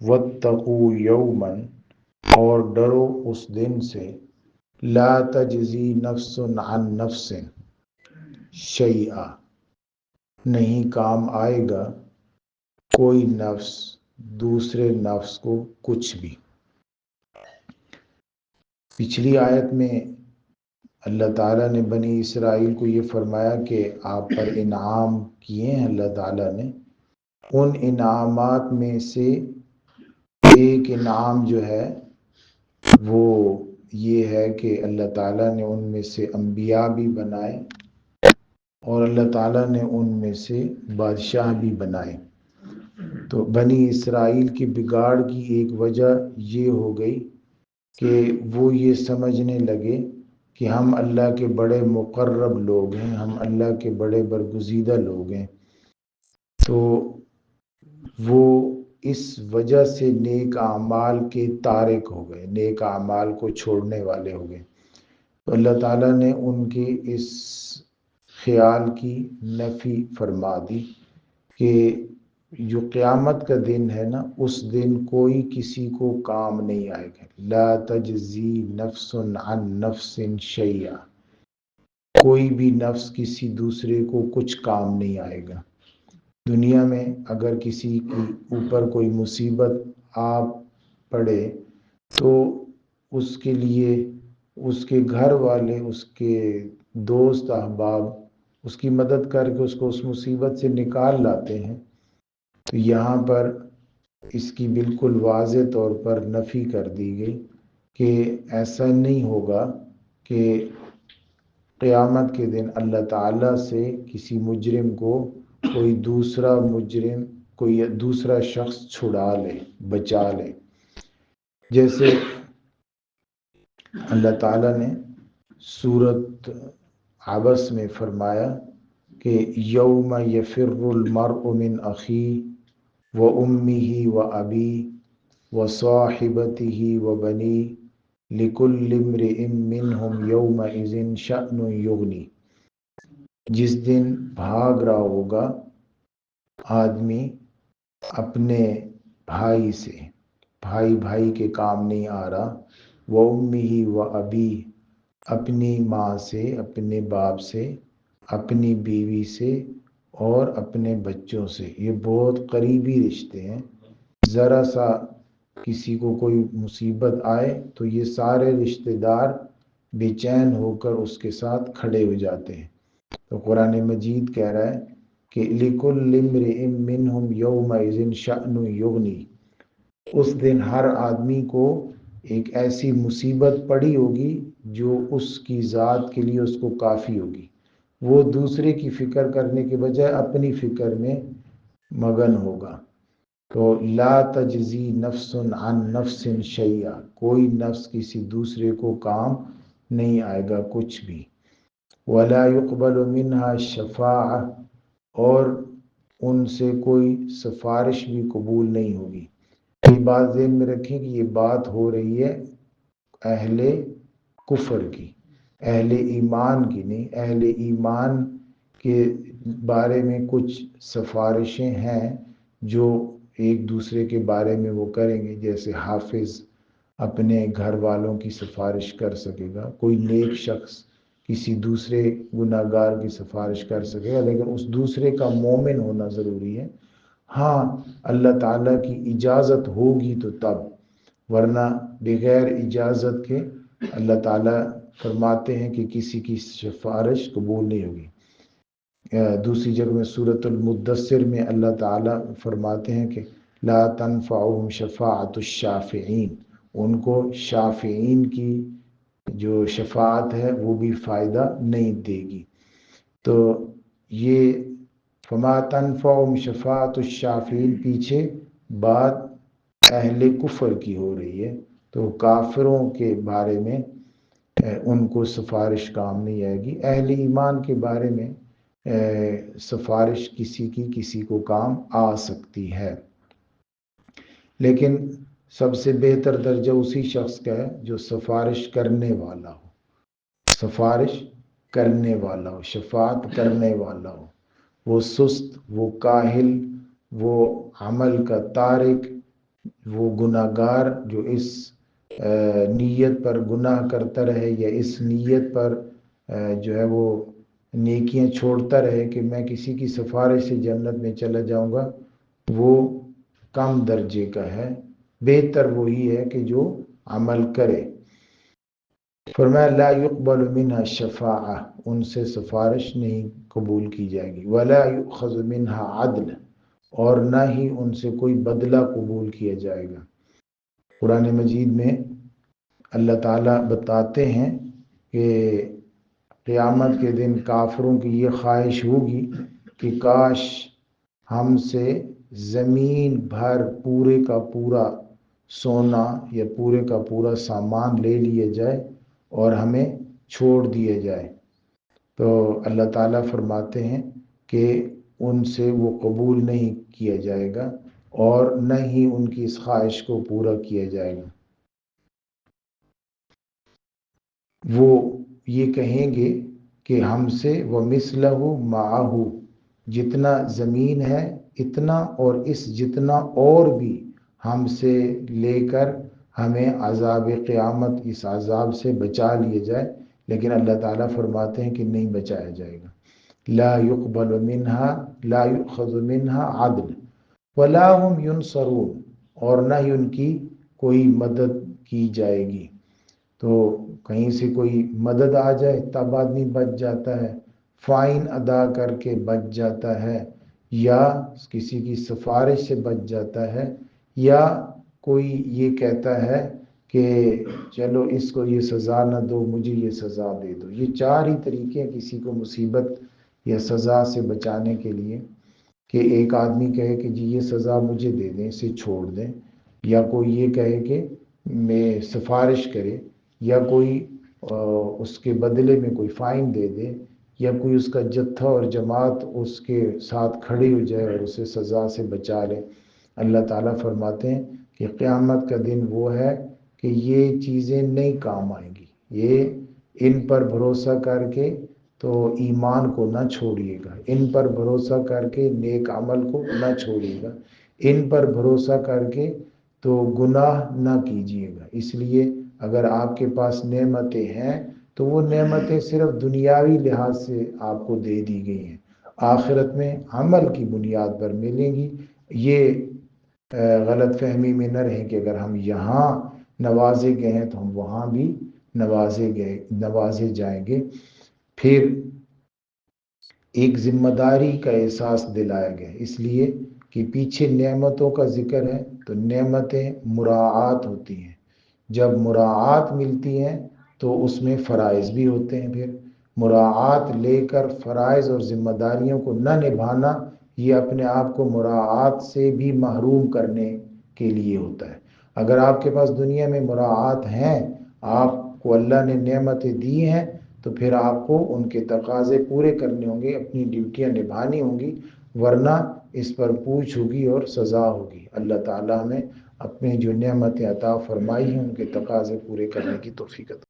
वत्तकू यौमन, और डरो उस दिन से, ला तजज़ी नफ्सुन अन नफ्सिन शैआ, नहीं काम आएगा कोई नफ्स दूसरे नफ्स को कुछ भी। पिछली आयत में अल्लाह ताला ने बनी इसराइल को ये फरमाया कि आप पर इनाम किए हैं अल्लाह ताला ने। उन इनामात में से एक इनाम जो है वो ये है कि अल्लाह ताला ने उनमें से अंबिया भी बनाए और अल्लाह ताला ने उनमें से बादशाह भी बनाए। तो बनी इसराइल की बिगाड़ की एक वजह ये हो गई कि वो ये समझने लगे कि हम अल्लाह के बड़े मुकर्रब लोग हैं, हम अल्लाह के बड़े बरगुज़ीदा लोग हैं। तो वो इस वजह से नेक आमाल के तारिक हो गए, नेक आमाल को छोड़ने वाले हो गए। तो अल्लाह ताला ने उनके इस ख्याल की नफ़ी फरमा दी कि जो क़यामत का दिन है ना, उस दिन कोई किसी को काम नहीं आएगा। ला तजज़ी नफ्सुन अन नफ्सिन शैया, कोई भी नफ्स किसी दूसरे को कुछ काम नहीं आएगा। दुनिया में अगर किसी के ऊपर कोई मुसीबत आ पड़े तो उसके लिए उसके घर वाले, उसके दोस्त अहबाब उसकी मदद करके उसको उस मुसीबत से निकाल लाते हैं। तो यहाँ पर इसकी बिल्कुल वाज़े तौर पर नफ़ी कर दी गई कि ऐसा नहीं होगा कि क़यामत के दिन अल्लाह ताला से किसी मुजरिम को कोई दूसरा मुजरिम, कोई दूसरा शख्स छुड़ा ले, बचा ले। जैसे अल्लाह ताला ने सूरत अबस में फरमाया कि यौम यफिर्रुल मर्उ मिन अखी व उम्मिही व अबी व साहिबतिही व बनी लिकुल्लि इम्रिइन मिनहुम यौमइज़िन शअनुन युगनी। जिस दिन भाग रहा होगा आदमी अपने भाई से, भाई भाई के काम नहीं आ रहा, व उम्मिही व अबी, अपनी माँ से, अपने बाप से, अपनी बीवी से और अपने बच्चों से। ये बहुत करीबी रिश्ते हैं। ज़रा सा किसी को कोई मुसीबत आए तो ये सारे रिश्तेदार बेचैन होकर उसके साथ खड़े हो जाते हैं। तो कुरान मजीद कह रहा है कि लिकुल्लि इम्रिइन मिनहुम यौमइज़िन शअनुन युगनी, उस दिन हर आदमी को एक ऐसी मुसीबत पड़ी होगी जो उसकी ज़ात के लिए उसको काफ़ी होगी। वो दूसरे की फ़िक्र करने के बजाय अपनी फ़िक्र में मगन होगा। तो ला तजज़ी नफ्सुन अन नफ्सिन शैया, कोई नफ्स किसी दूसरे को काम नहीं आएगा कुछ भी। वला युक़बलु मिन्हा शफ़ाअह, और उनसे कोई सिफारिश भी कबूल नहीं होगी। ये बात ज़हन में रखें कि ये बात हो रही है अहले कुफर की, अहले ईमान की नहीं। अहले ईमान के बारे में कुछ सिफारिशें हैं जो एक दूसरे के बारे में वो करेंगे। जैसे हाफिज़ अपने घर वालों की सिफारिश कर सकेगा, कोई नेक शख्स किसी दूसरे गुनाहगार की सिफारिश कर सकेगा, लेकिन उस दूसरे का मोमिन होना ज़रूरी है। हाँ, अल्लाह ताला की इजाज़त होगी तो तब, वरना बगैर इजाज़त के अल्लाह ताला फरमाते हैं कि किसी की सिफारिश कबूल नहीं होगी। दूसरी जगह में सूरतुल मुद्दस्सिर में अल्लाह ताला फरमाते हैं कि ला तनफ़अहुम शफ़ाअतुश शाफ़िईन, उनको शाफ़िईन की जो शफाअत है वो भी फ़ायदा नहीं देगी। तो ये फमा तनफ़अहुम शफ़ाअतुश शाफ़िईन, पीछे बात अहले कुफर की हो रही है। तो काफिरों के बारे में उनको सिफारिश काम नहीं आएगी। अहले ईमान के बारे में सिफारिश किसी की किसी को काम आ सकती है, लेकिन सबसे बेहतर दर्जा उसी शख्स का है जो सिफारिश करने वाला हो, सिफारिश करने वाला हो, शफात करने वाला हो। वो सुस्त, वो काहिल, वो अमल का तारिक وہ گناہگار جو اس نیت پر گناہ کرتا رہے یا اس نیت پر جو ہے وہ نیکیاں چھوڑتا رہے کہ میں کسی کی سفارش سے جنت میں چلا جاؤں گا، وہ کم درجے کا ہے، بہتر وہی ہے کہ جو عمل کرے۔ فرمایا لا يقبل منها شفاعہ، ان سے سفارش نہیں قبول کی جائے گی، ولا يؤخذ منها عدل، اور نہ ہی ان سے کوئی بدلہ قبول کیا جائے گا۔ قرآن مجید میں اللہ تعالیٰ بتاتے ہیں کہ قیامت کے دن کافروں کی یہ خواہش ہوگی کہ کاش ہم سے زمین بھر پورے کا پورا سونا یا پورے کا پورا سامان لے لیا جائے اور ہمیں چھوڑ دیا جائے۔ تو اللہ تعالیٰ فرماتے ہیں کہ ان سے وہ قبول نہیں کیا جائے گا اور نہ ہی ان کی اس خواہش کو پورا کیا جائے گا۔ وہ یہ کہیں گے کہ ہم سے وَمِثْلَهُ مَعَهُ، جتنا زمین ہے اتنا اور اس جتنا اور بھی ہم سے لے کر ہمیں عذاب قیامت اس عذاب سے بچا لیے جائے، لیکن اللہ تعالیٰ فرماتے ہیں کہ نہیں بچایا جائے گا۔ لا يقبل منها لا يؤخذ منها عدل ولا هم ينصرون، اور نہ ہی ان کی کوئی مدد کی جائے گی۔ تو کہیں سے کوئی مدد آ جائے تب آدمی بچ جاتا ہے، فائن ادا کر کے بچ جاتا ہے، یا کسی کی سفارش سے بچ جاتا ہے، یا کوئی یہ کہتا ہے کہ چلو اس کو یہ سزا نہ دو، مجھے یہ سزا دے دو۔ یہ چار ہی طریقے ہیں کسی کو مصیبت یا سزا سے بچانے کے لیے، کہ ایک آدمی کہے کہ جی یہ سزا مجھے دے دیں، اسے چھوڑ دیں، یا کوئی یہ کہے کہ میں سفارش کرے، یا کوئی اس کے بدلے میں کوئی فائن دے دے، یا کوئی اس کا جتھا اور جماعت اس کے ساتھ کھڑی ہو جائے اور اسے سزا سے بچا لے۔ اللہ تعالیٰ فرماتے ہیں کہ قیامت کا دن وہ ہے کہ یہ چیزیں نہیں کام آئیں گی، یہ ان پر بھروسہ کر کے تو ایمان کو نہ چھوڑیے گا، ان پر بھروسہ کر کے نیک عمل کو نہ چھوڑیے گا، ان پر بھروسہ کر کے تو گناہ نہ کیجیے گا۔ اس لیے اگر آپ کے پاس نعمتیں ہیں تو وہ نعمتیں صرف دنیاوی لحاظ سے آپ کو دے دی گئی ہیں، آخرت میں عمل کی بنیاد پر ملیں گی۔ یہ غلط فہمی میں نہ رہیں کہ اگر ہم یہاں نوازے گئے ہیں تو ہم وہاں بھی نوازے جائیں گے۔ پھر ایک ذمہ داری کا احساس دلایا گیا، اس لیے کہ پیچھے نعمتوں کا ذکر ہے تو نعمتیں مراعات ہوتی ہیں، جب مراعات ملتی ہیں تو اس میں فرائض بھی ہوتے ہیں، پھر مراعات لے کر فرائض اور ذمہ داریوں کو نہ نبھانا یہ اپنے آپ کو مراعات سے بھی محروم کرنے کے لیے ہوتا ہے۔ اگر آپ کے پاس دنیا میں مراعات ہیں، آپ کو اللہ نے نعمتیں دی ہیں، تو پھر آپ کو ان کے تقاضے پورے کرنے ہوں گے، اپنی ڈیوٹیاں نبھانی ہوں گی، ورنہ اس پر پوچھ ہوگی اور سزا ہوگی۔ اللہ تعالیٰ نے اپنے جو نعمتیں عطا فرمائی ہیں ان کے تقاضے پورے کرنے کی توفیق عطا